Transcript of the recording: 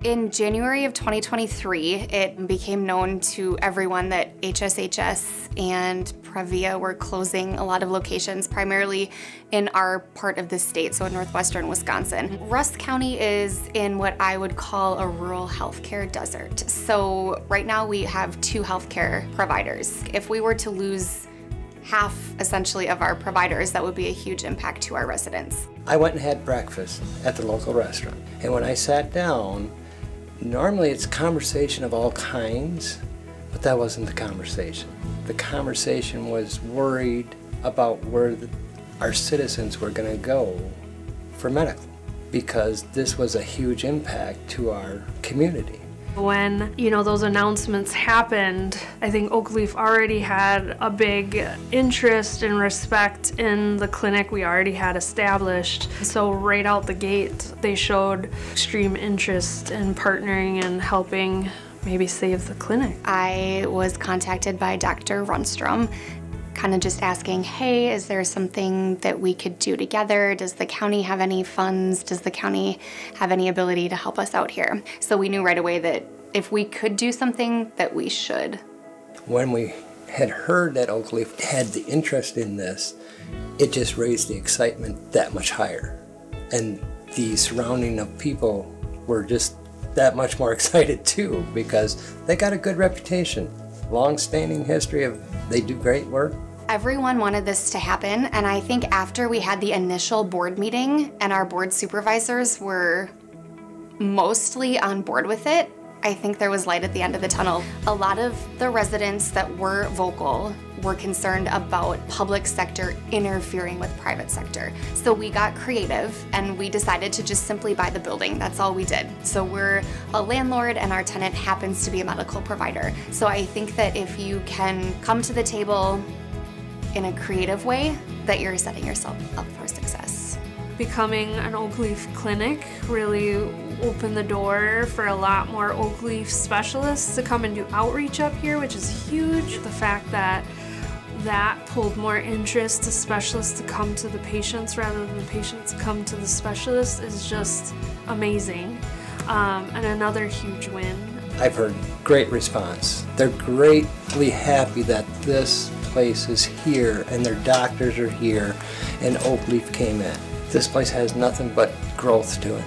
In January of 2023, it became known to everyone that HSHS and Prevea were closing a lot of locations, primarily in our part of the state, so in northwestern Wisconsin. Rusk County is in what I would call a rural healthcare desert. So right now we have 2 healthcare providers. If we were to lose half, essentially, of our providers, that would be a huge impact to our residents. I went and had breakfast at the local restaurant, and when I sat down, normally it's conversation of all kinds, but that wasn't the conversation. The conversation was worried about where our citizens were going to go for medical, because this was a huge impact to our community. When, those announcements happened, I think OakLeaf already had a big interest and respect in the clinic we already had established. So right out the gate, they showed extreme interest in partnering and helping maybe save the clinic. I was contacted by Dr. Runstrom, kind of just asking, hey, is there something that we could do together? Does the county have any funds? Does the county have any ability to help us out here? So we knew right away that if we could do something, that we should. When we had heard that OakLeaf had the interest in this, it just raised the excitement that much higher. And the surrounding of people were just that much more excited too, because they got a good reputation, long-standing history of they do great work. Everyone wanted this to happen, and I think after we had the initial board meeting and our board supervisors were mostly on board with it, I think there was light at the end of the tunnel. A lot of the residents that were vocal were concerned about public sector interfering with private sector. So we got creative and we decided to just simply buy the building. That's all we did. So we're a landlord and our tenant happens to be a medical provider. So I think that if you can come to the table in a creative way, that you're setting yourself up for success. Becoming an OakLeaf clinic really opened the door for a lot more OakLeaf specialists to come and do outreach up here, which is huge. The fact that pulled more interest to specialists to come to the patients rather than the patients come to the specialists is just amazing. And another huge win. I've heard great response. They're greatly happy that this place is here and their doctors are here and OakLeaf came in. This place has nothing but growth to it.